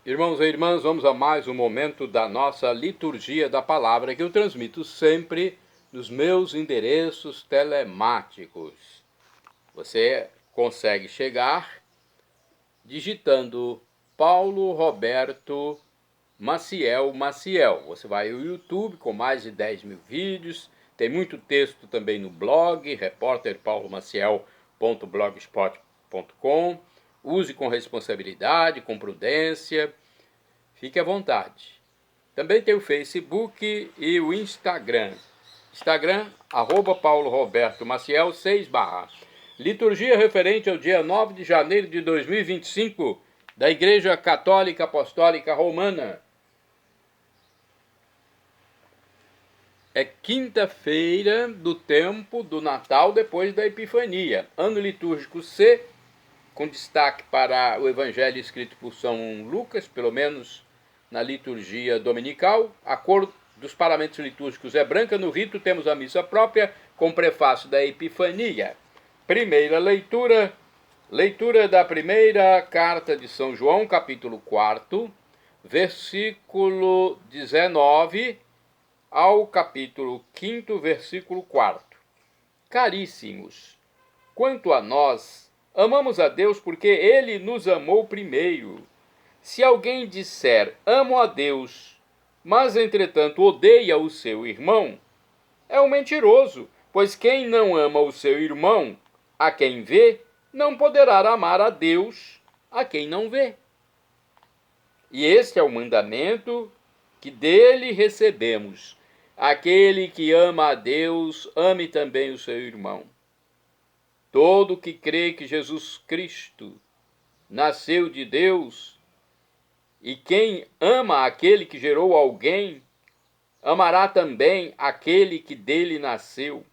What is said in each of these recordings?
Irmãos e irmãs, vamos a mais um momento da nossa liturgia da palavra que eu transmito sempre nos meus endereços telemáticos. Você consegue chegar digitando Paulo Roberto Maciel Maciel. Você vai ao YouTube com mais de 10 mil vídeos, tem muito texto também no blog, repórterpaulomaciel.blogspot.com. Use com responsabilidade, com prudência. Fique à vontade. Também tem o Facebook e o Instagram. Instagram, Paulo Roberto Maciel, 6/. Liturgia referente ao dia 9 de janeiro de 2025, da Igreja Católica Apostólica Romana. É quinta-feira do tempo do Natal depois da Epifania. Ano litúrgico C, com destaque para o Evangelho escrito por São Lucas, pelo menos na liturgia dominical. A cor dos paramentos litúrgicos é branca. No rito temos a missa própria com prefácio da Epifania. Primeira leitura da primeira carta de São João, capítulo 4, versículo 19 ao capítulo 5, versículo 4. Caríssimos, quanto a nós, amamos a Deus porque Ele nos amou primeiro. Se alguém disser, amo a Deus, mas entretanto odeia o seu irmão, é um mentiroso, pois quem não ama o seu irmão, a quem vê, não poderá amar a Deus, a quem não vê. E este é o mandamento que dele recebemos. Aquele que ama a Deus, ame também o seu irmão. Todo que crê que Jesus Cristo nasceu de Deus, e quem ama aquele que gerou alguém, amará também aquele que dele nasceu.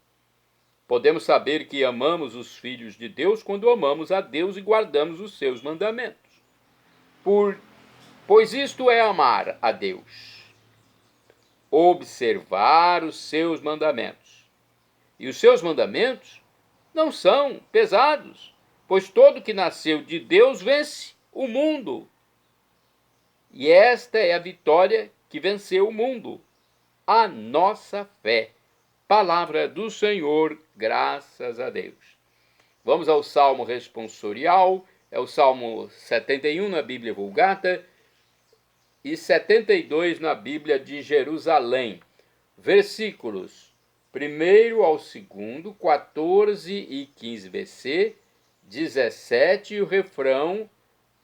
Podemos saber que amamos os filhos de Deus quando amamos a Deus e guardamos os seus mandamentos. Pois isto é amar a Deus, observar os seus mandamentos. E os seus mandamentos não são pesados, pois todo que nasceu de Deus vence o mundo. E esta é a vitória que venceu o mundo, a nossa fé. Palavra do Senhor, graças a Deus. Vamos ao Salmo responsorial, é o Salmo 71 na Bíblia Vulgata e 72 na Bíblia de Jerusalém. Versículos 1 ao 2, 14 e 15 BC, 17 e o refrão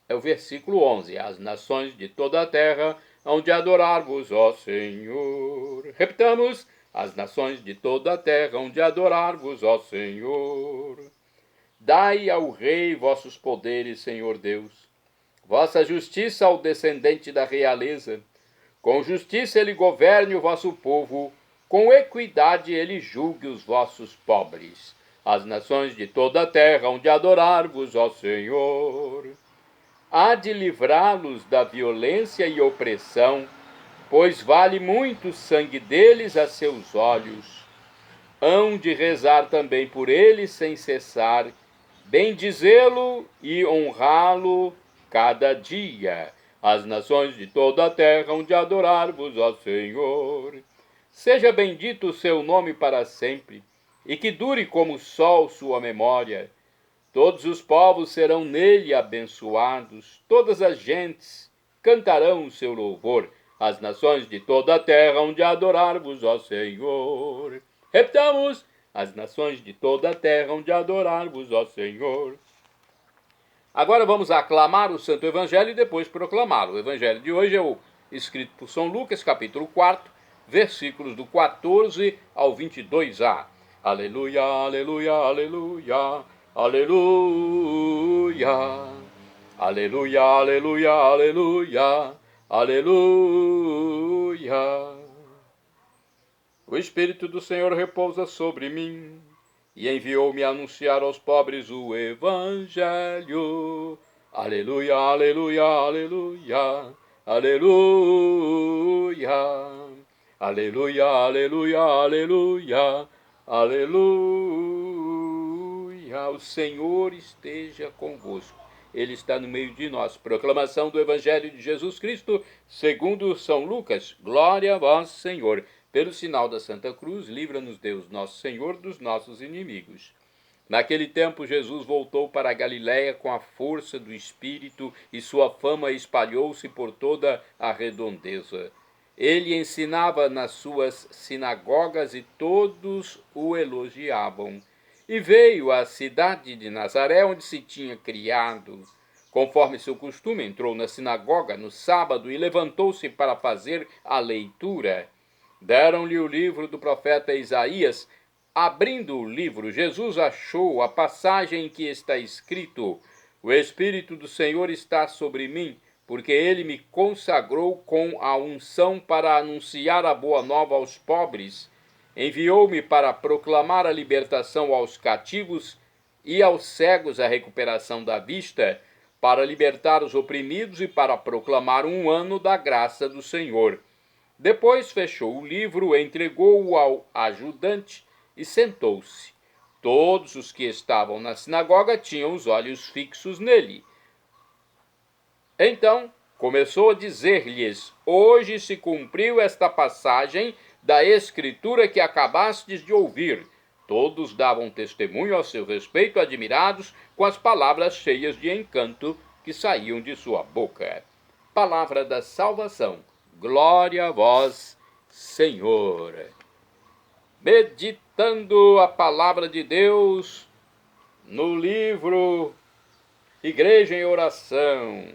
é o versículo 11. As nações de toda a terra hão de adorar-vos, ó Senhor. Repitamos. As nações de toda a terra hão de adorar-vos, ó Senhor. Dai ao rei vossos poderes, Senhor Deus. Vossa justiça ao descendente da realeza. Com justiça ele governe o vosso povo. Com equidade ele julgue os vossos pobres. As nações de toda a terra hão de adorar-vos, ó Senhor. Há de livrá-los da violência e opressão, pois vale muito o sangue deles a seus olhos. Hão de rezar também por eles sem cessar, bendizê-lo e honrá-lo cada dia. As nações de toda a terra hão de adorar-vos, ó Senhor. Seja bendito o seu nome para sempre, e que dure como o sol sua memória. Todos os povos serão nele abençoados, todas as gentes cantarão o seu louvor. As nações de toda a terra hão de adorar-vos, ó Senhor. Repitamos, as nações de toda a terra hão de adorar-vos, ó Senhor. Agora vamos aclamar o Santo Evangelho e depois proclamá-lo. O Evangelho de hoje é o escrito por São Lucas, capítulo 4, versículos do 14 ao 22a. Aleluia, aleluia, aleluia. Aleluia, aleluia, aleluia, aleluia, aleluia. O Espírito do Senhor repousa sobre mim e enviou-me a anunciar aos pobres o Evangelho. Aleluia, aleluia, aleluia, aleluia, aleluia, aleluia, aleluia, aleluia. O Senhor esteja convosco. Ele está no meio de nós. Proclamação do Evangelho de Jesus Cristo, segundo São Lucas. Glória a vós, Senhor. Pelo sinal da Santa Cruz, livra-nos Deus, nosso Senhor, dos nossos inimigos. Naquele tempo, Jesus voltou para a Galiléia com a força do Espírito e sua fama espalhou-se por toda a redondeza. Ele ensinava nas suas sinagogas e todos o elogiavam. E veio à cidade de Nazaré, onde se tinha criado. Conforme seu costume, entrou na sinagoga no sábado e levantou-se para fazer a leitura. Deram-lhe o livro do profeta Isaías. Abrindo o livro, Jesus achou a passagem em que está escrito: O Espírito do Senhor está sobre mim, porque ele me consagrou com a unção para anunciar a boa nova aos pobres. Enviou-me para proclamar a libertação aos cativos e aos cegos a recuperação da vista, para libertar os oprimidos e para proclamar um ano da graça do Senhor. Depois fechou o livro, entregou-o ao ajudante e sentou-se. Todos os que estavam na sinagoga tinham os olhos fixos nele. Então começou a dizer-lhes: Hoje se cumpriu esta passagem da Escritura que acabastes de ouvir. Todos davam testemunho a seu respeito, admirados com as palavras cheias de encanto que saíam de sua boca. Palavra da salvação. Glória a vós, Senhor. Meditando a palavra de Deus no livro Igreja em Oração.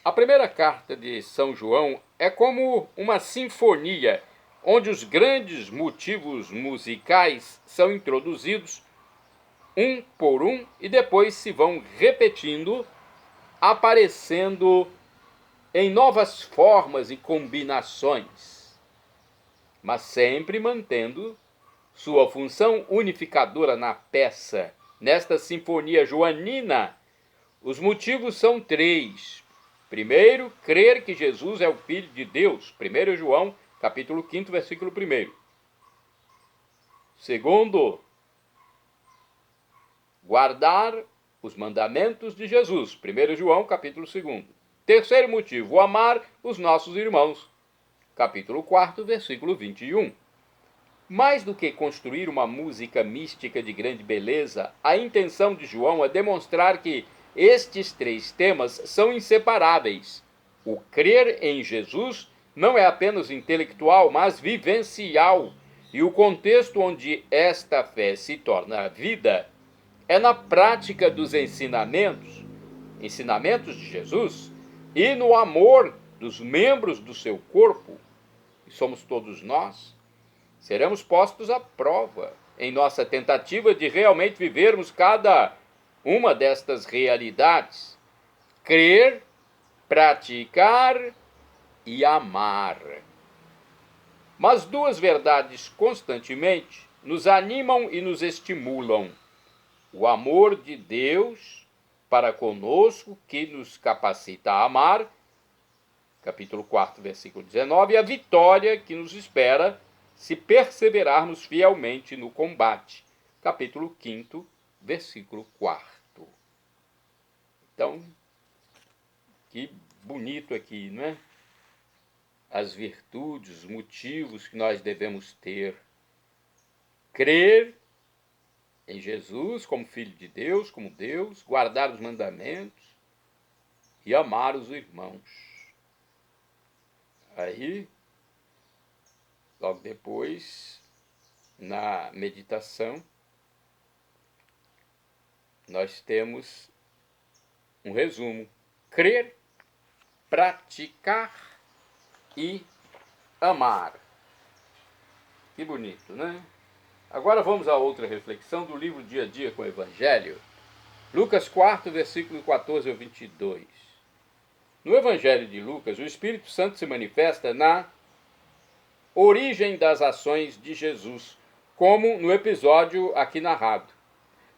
A primeira carta de São João é como uma sinfonia, onde os grandes motivos musicais são introduzidos um por um e depois se vão repetindo, aparecendo em novas formas e combinações, mas sempre mantendo sua função unificadora na peça. Nesta sinfonia joanina, os motivos são três. Primeiro, crer que Jesus é o Filho de Deus. 1 João, capítulo 5, versículo 1. Segundo, guardar os mandamentos de Jesus. 1 João, capítulo 2. Terceiro motivo, amar os nossos irmãos. Capítulo 4, versículo 21. Mais do que construir uma música mística de grande beleza, a intenção de João é demonstrar que estes três temas são inseparáveis. O crer em Jesus não é apenas intelectual, mas vivencial. E o contexto onde esta fé se torna vida é na prática dos ensinamentos de Jesus e no amor dos membros do seu corpo, que somos todos nós. Seremos postos à prova em nossa tentativa de realmente vivermos cada uma destas realidades: crer, praticar e amar. Mas duas verdades constantemente nos animam e nos estimulam: o amor de Deus para conosco, que nos capacita a amar, capítulo 4, versículo 19, e a vitória que nos espera se perseverarmos fielmente no combate, capítulo 5, versículo 4. Então, que bonito aqui, não é? As virtudes, os motivos que nós devemos ter. Crer em Jesus como Filho de Deus, como Deus, guardar os mandamentos e amar os irmãos. Aí, logo depois, na meditação, nós temos um resumo: crer, praticar e amar. Que bonito, né? Agora vamos a outra reflexão do livro Dia a Dia com o Evangelho. Lucas 4, versículo 14 ao 22. No Evangelho de Lucas, o Espírito Santo se manifesta na origem das ações de Jesus, como no episódio aqui narrado.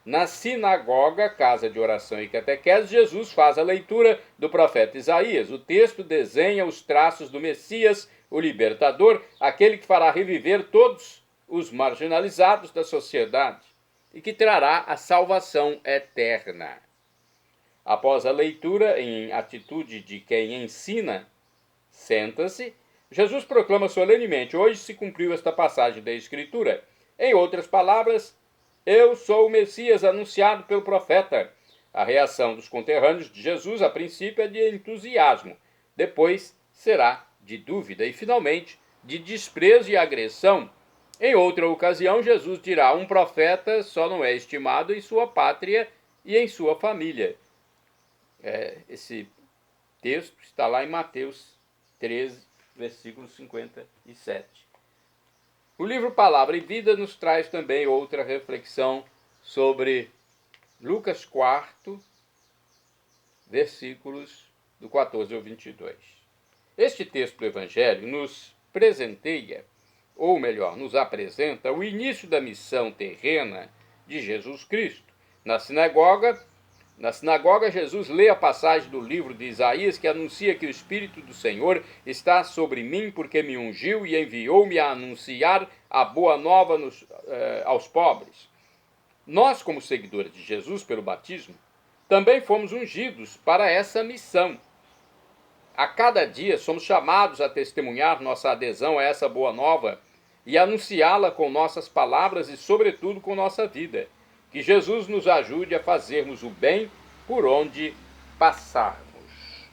Na sinagoga, casa de oração e catequese, Jesus faz a leitura do profeta Isaías. O texto desenha os traços do Messias, o libertador, aquele que fará reviver todos os marginalizados da sociedade e que trará a salvação eterna. Após a leitura, em atitude de quem ensina, senta-se, Jesus proclama solenemente: hoje se cumpriu esta passagem da Escritura. Em outras palavras, eu sou o Messias anunciado pelo profeta. A reação dos conterrâneos de Jesus, a princípio, é de entusiasmo, depois será de dúvida e, finalmente, de desprezo e agressão. Em outra ocasião, Jesus dirá: um profeta só não é estimado em sua pátria e em sua família. Esse texto está lá em Mateus 13, versículo 57. O livro Palavra e Vida nos traz também outra reflexão sobre Lucas 4, versículos do 14 ao 22. Este texto do Evangelho nos presenteia, ou melhor, nos apresenta o início da missão terrena de Jesus Cristo. Na sinagoga, Jesus lê a passagem do livro de Isaías que anuncia que o Espírito do Senhor está sobre mim porque me ungiu e enviou-me a anunciar a boa nova aos pobres. Nós, como seguidores de Jesus pelo batismo, também fomos ungidos para essa missão. A cada dia somos chamados a testemunhar nossa adesão a essa boa nova e anunciá-la com nossas palavras e, sobretudo, com nossa vida. Que Jesus nos ajude a fazermos o bem por onde passarmos.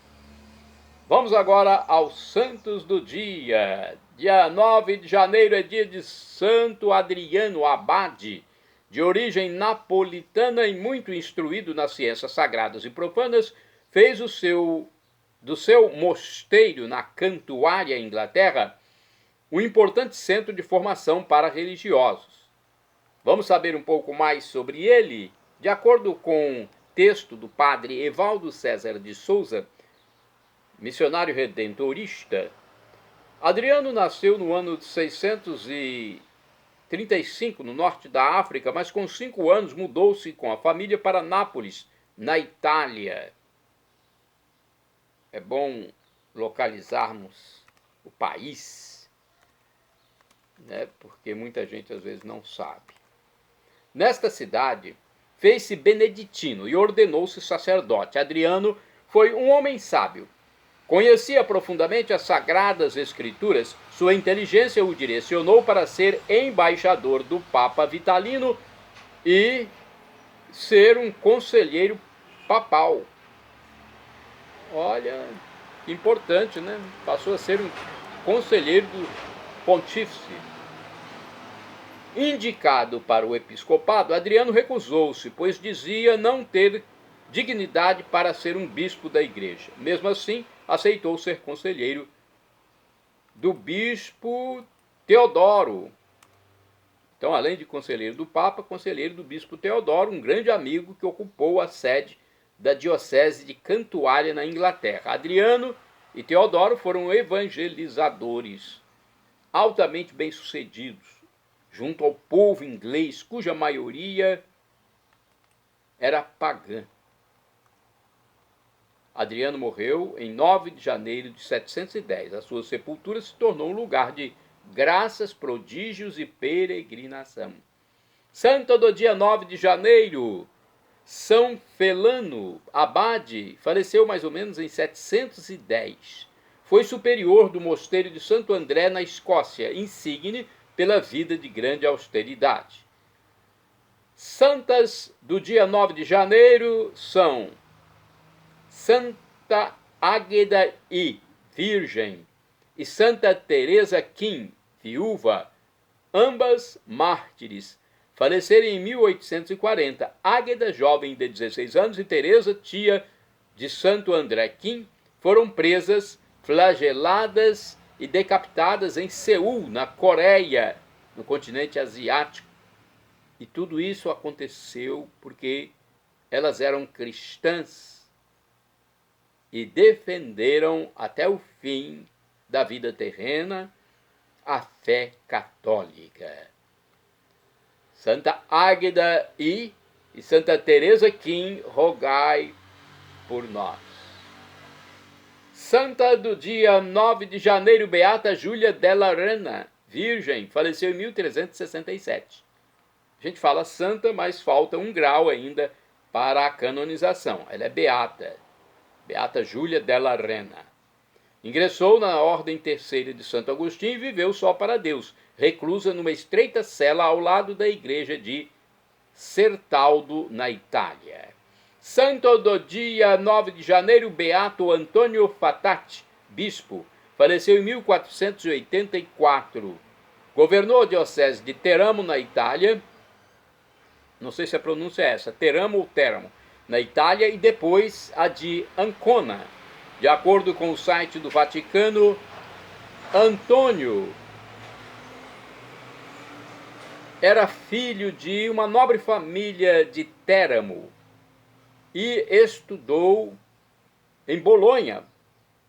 Vamos agora aos santos do dia. Dia 9 de janeiro é dia de Santo Adriano Abade, de origem napolitana e muito instruído nas ciências sagradas e profanas, fez do seu mosteiro na Cantuária, Inglaterra, um importante centro de formação para religiosos. Vamos saber um pouco mais sobre ele? De acordo com o texto do padre Evaldo César de Souza, missionário redentorista, Adriano nasceu no ano de 635, no norte da África, mas com 5 anos mudou-se com a família para Nápoles, na Itália. É bom localizarmos o país, né? Porque muita gente às vezes não sabe. Nesta cidade, fez-se beneditino e ordenou-se sacerdote. Adriano foi um homem sábio. Conhecia profundamente as sagradas escrituras. Sua inteligência o direcionou para ser embaixador do Papa Vitalino e ser um conselheiro papal. Olha, que importante, né? Passou a ser um conselheiro do pontífice. Indicado para o episcopado, Adriano recusou-se, pois dizia não ter dignidade para ser um bispo da igreja. Mesmo assim, aceitou ser conselheiro do bispo Teodoro. Então, além de conselheiro do Papa, conselheiro do bispo Teodoro, um grande amigo que ocupou a sede da diocese de Cantuária, na Inglaterra. Adriano e Teodoro foram evangelizadores altamente bem-sucedidos junto ao povo inglês, cuja maioria era pagã. Adriano morreu em 9 de janeiro de 710. A sua sepultura se tornou um lugar de graças, prodígios e peregrinação. Santo do dia 9 de janeiro, São Felano Abade, faleceu mais ou menos em 710. Foi superior do mosteiro de Santo André, na Escócia, insigne pela vida de grande austeridade. Santas do dia 9 de janeiro são Santa Águeda I, virgem, e Santa Teresa Kim, viúva, ambas mártires. Faleceram em 1840. Águeda, jovem de 16 anos, e Teresa, tia de Santo André Kim, foram presas, flageladas e decapitadas em Seul, na Coreia, no continente asiático. E tudo isso aconteceu porque elas eram cristãs e defenderam até o fim da vida terrena a fé católica. Santa Águeda I e Santa Teresa Kim, rogai por nós. Santa do dia 9 de janeiro, Beata Júlia della Rena, virgem, faleceu em 1367. A gente fala santa, mas falta um grau ainda para a canonização. Ela é beata, Beata Júlia della Renna. Ingressou na Ordem Terceira de Santo Agostinho e viveu só para Deus, reclusa numa estreita cela ao lado da igreja de Certaldo, na Itália. Santo do dia 9 de janeiro, Beato Antônio Fatati, bispo, faleceu em 1484. Governou a diocese de Teramo, na Itália. Não sei se a pronúncia é essa, Teramo ou Teramo, na Itália, e depois a de Ancona. De acordo com o site do Vaticano, Antônio era filho de uma nobre família de Teramo e estudou em Bolonha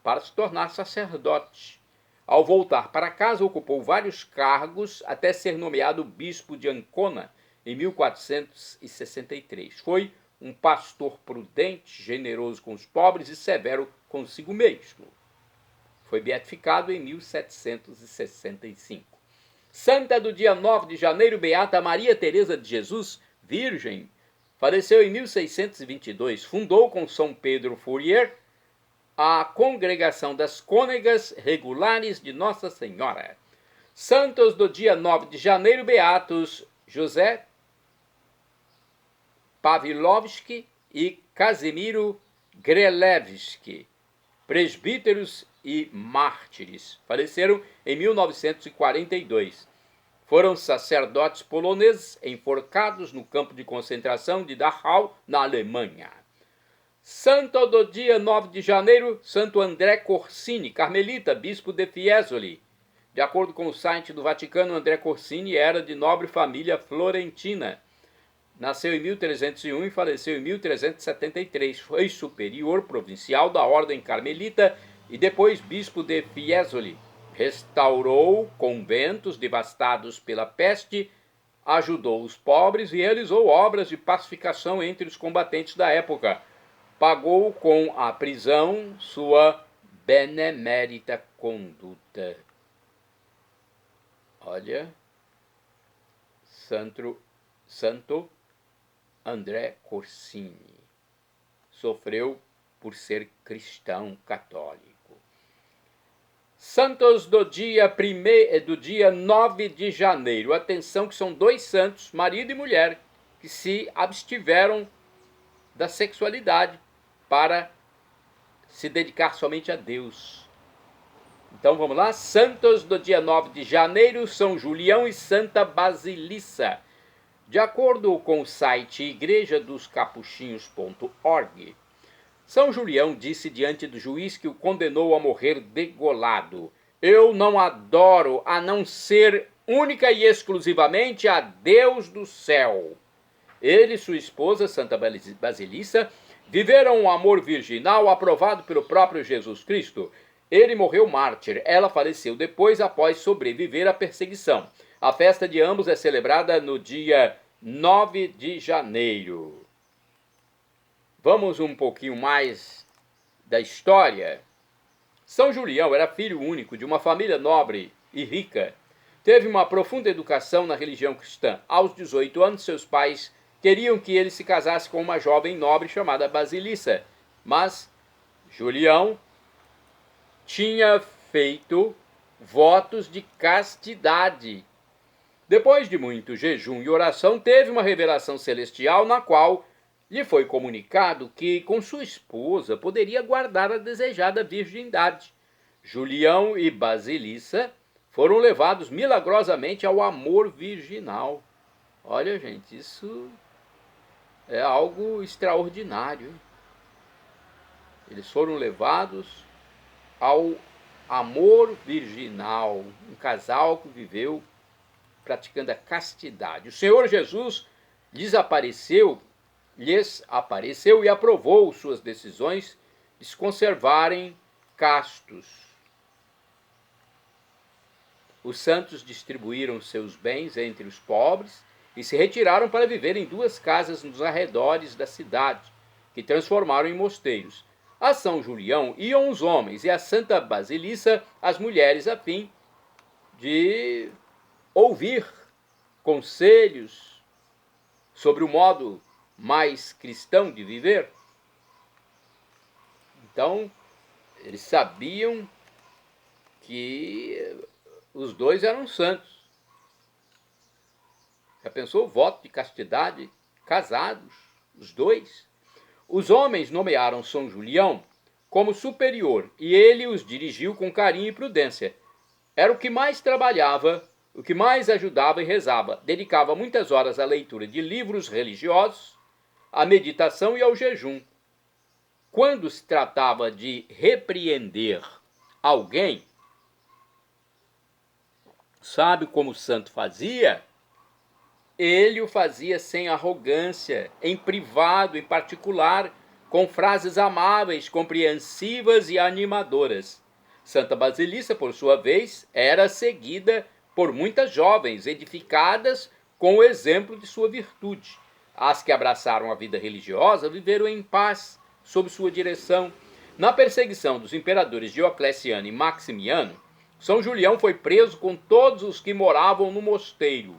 para se tornar sacerdote. Ao voltar para casa, ocupou vários cargos até ser nomeado bispo de Ancona em 1463. Foi um pastor prudente, generoso com os pobres e severo consigo mesmo. Foi beatificado em 1765. Santa do dia 9 de janeiro, Beata Maria Teresa de Jesus, virgem, faleceu em 1622. Fundou com São Pedro Fourier a Congregação das Cônegas Regulares de Nossa Senhora. Santos do dia 9 de janeiro, Beatos José Pavlovsky e Casimiro Grelewski, presbíteros e mártires. Faleceram em 1942. Foram sacerdotes poloneses enforcados no campo de concentração de Dachau, na Alemanha. Santo do dia 9 de janeiro, Santo André Corsini, carmelita, bispo de Fiesole. De acordo com o site do Vaticano, André Corsini era de nobre família florentina. Nasceu em 1301 e faleceu em 1373. Foi superior provincial da Ordem Carmelita e depois bispo de Fiesole. Restaurou conventos devastados pela peste, ajudou os pobres e realizou obras de pacificação entre os combatentes da época. Pagou com a prisão sua benemérita conduta. Olha, Santo André Corsini sofreu por ser cristão católico. Santos do dia 9 de janeiro. Atenção que são dois santos, marido e mulher, que se abstiveram da sexualidade para se dedicar somente a Deus. Então vamos lá. Santos do dia 9 de janeiro, São Julião e Santa Basilissa. De acordo com o site igrejadoscapuchinhos.org, São Julião disse diante do juiz que o condenou a morrer degolado: eu não adoro a não ser única e exclusivamente a Deus do céu. Ele e sua esposa, Santa Basilissa, viveram um amor virginal aprovado pelo próprio Jesus Cristo. Ele morreu mártir, ela faleceu depois após sobreviver à perseguição. A festa de ambos é celebrada no dia 9 de janeiro. Vamos um pouquinho mais da história. São Julião era filho único de uma família nobre e rica. Teve uma profunda educação na religião cristã. Aos 18 anos, seus pais queriam que ele se casasse com uma jovem nobre chamada Basilissa, mas Julião tinha feito votos de castidade. Depois de muito jejum e oração, teve uma revelação celestial na qual lhe foi comunicado que com sua esposa poderia guardar a desejada virgindade. Julião e Basilissa foram levados milagrosamente ao amor virginal. Olha, gente, isso é algo extraordinário, hein? Eles foram levados ao amor virginal, um casal que viveu praticando a castidade. O Senhor Jesus lhes apareceu e aprovou suas decisões de se conservarem castos. Os santos distribuíram seus bens entre os pobres e se retiraram para viver em duas casas nos arredores da cidade, que transformaram em mosteiros. A São Julião iam os homens e a Santa Basilissa as mulheres, a fim de ouvir conselhos sobre o modo mais cristão de viver. Então, eles sabiam que os dois eram santos. Já pensou o voto de castidade? Casados, os dois. Os homens nomearam São Julião como superior e ele os dirigiu com carinho e prudência. Era o que mais trabalhava, o que mais ajudava e rezava. Dedicava muitas horas à leitura de livros religiosos, à meditação e ao jejum. Quando se tratava de repreender alguém, sabe como o santo fazia? Ele o fazia sem arrogância, em privado, em particular, com frases amáveis, compreensivas e animadoras. Santa Basilissa, por sua vez, era seguida por muitas jovens, edificadas com o exemplo de sua virtude. As que abraçaram a vida religiosa viveram em paz, sob sua direção. Na perseguição dos imperadores Diocleciano e Maximiano, São Julião foi preso com todos os que moravam no mosteiro.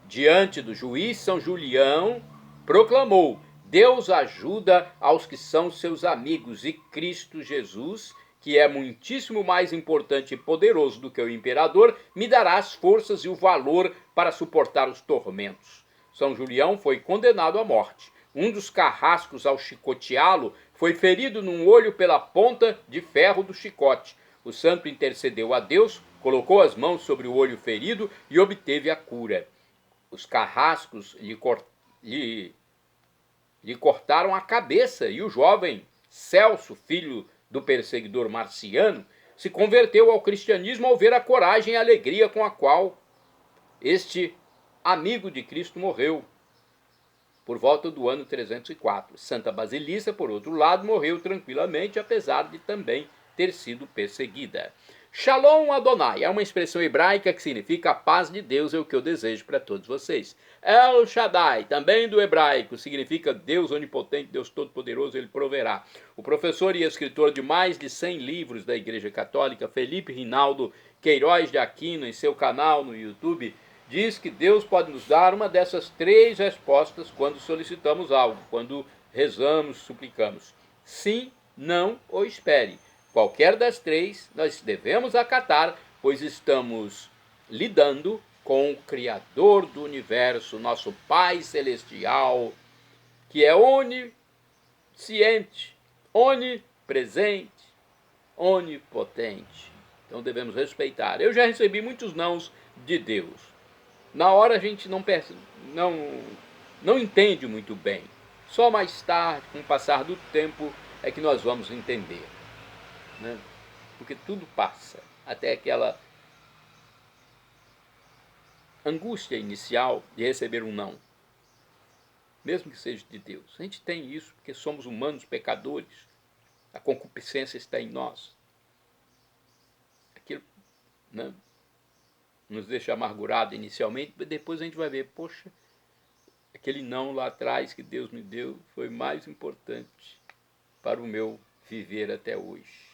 Diante do juiz, São Julião proclamou: Deus ajuda aos que são seus amigos e Cristo Jesus, que é muitíssimo mais importante e poderoso do que o imperador, me dará as forças e o valor para suportar os tormentos. São Julião foi condenado à morte. Um dos carrascos, ao chicoteá-lo, foi ferido num olho pela ponta de ferro do chicote. O santo intercedeu a Deus, colocou as mãos sobre o olho ferido e obteve a cura. Os carrascos lhe cortaram a cabeça e o jovem Celso, filho do perseguidor Marciano, se converteu ao cristianismo ao ver a coragem e a alegria com a qual este amigo de Cristo morreu, por volta do ano 304. Santa Basilissa, por outro lado, morreu tranquilamente, apesar de também ter sido perseguida. Shalom Adonai é uma expressão hebraica que significa a paz de Deus, é o que eu desejo para todos vocês. El Shaddai, também do hebraico, significa Deus onipotente, Deus todo-poderoso, ele proverá. O professor e escritor de mais de 100 livros da Igreja Católica, Felipe Rinaldo Queiroz de Aquino, em seu canal no YouTube, diz que Deus pode nos dar uma dessas 3 respostas quando solicitamos algo, quando rezamos, suplicamos. Sim, não ou espere. Qualquer das 3 nós devemos acatar, pois estamos lidando com o Criador do Universo, nosso Pai Celestial, que é onisciente, onipresente, onipotente. Então devemos respeitar. Eu já recebi muitos nãos de Deus. Na hora a gente não entende muito bem. Só mais tarde, com o passar do tempo, é que nós vamos entender. Né? Porque tudo passa, até aquela angústia inicial de receber um não, mesmo que seja de Deus. A gente tem isso porque somos humanos pecadores, a concupiscência está em nós. Aquilo, né, nos deixa amargurado inicialmente, mas depois a gente vai ver, poxa, aquele não lá atrás que Deus me deu foi mais importante para o meu viver até hoje.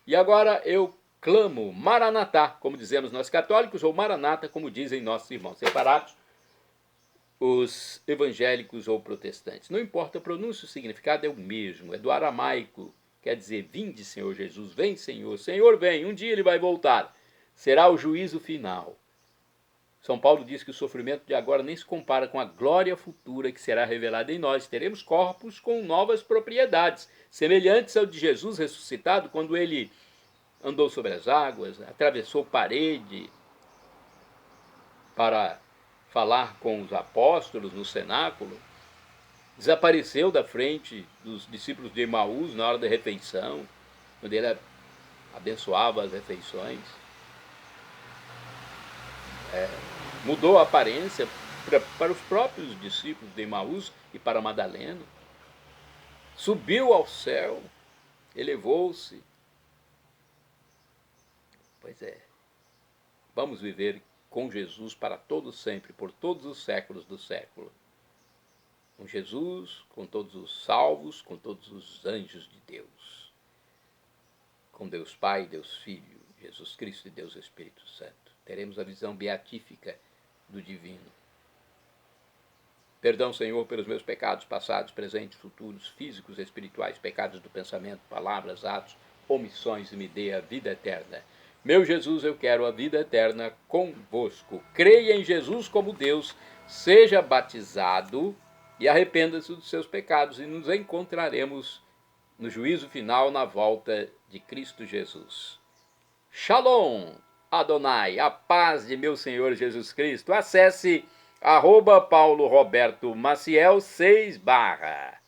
E agora eu clamo Maranatá, como dizemos nós católicos, ou Maranata, como dizem nossos irmãos separados, os evangélicos ou protestantes. Não importa a pronúncia, o significado é o mesmo, é do aramaico, quer dizer, vinde, Senhor Jesus, vem, Senhor, Senhor vem, um dia ele vai voltar, será o juízo final. São Paulo diz que o sofrimento de agora nem se compara com a glória futura que será revelada em nós. Teremos corpos com novas propriedades, semelhantes ao de Jesus ressuscitado, quando ele andou sobre as águas, atravessou parede para falar com os apóstolos no cenáculo, desapareceu da frente dos discípulos de Emaús na hora da refeição, quando ele abençoava as refeições. Mudou a aparência para os próprios discípulos de Emaús e para Madalena. Subiu ao céu, elevou-se. Pois é, vamos viver com Jesus para todo sempre, por todos os séculos do século. Com Jesus, com todos os salvos, com todos os anjos de Deus. Com Deus Pai, Deus Filho, Jesus Cristo e Deus Espírito Santo. Teremos a visão beatífica do divino. Perdão, Senhor, pelos meus pecados passados, presentes, futuros, físicos, espirituais, pecados do pensamento, palavras, atos, omissões, e me dê a vida eterna. Meu Jesus, eu quero a vida eterna convosco. Creia em Jesus como Deus, seja batizado e arrependa-se dos seus pecados, e nos encontraremos no juízo final, na volta de Cristo Jesus. Shalom, Adonai, a paz de meu Senhor Jesus Cristo. Acesse @Paulo Roberto Maciel 6 /.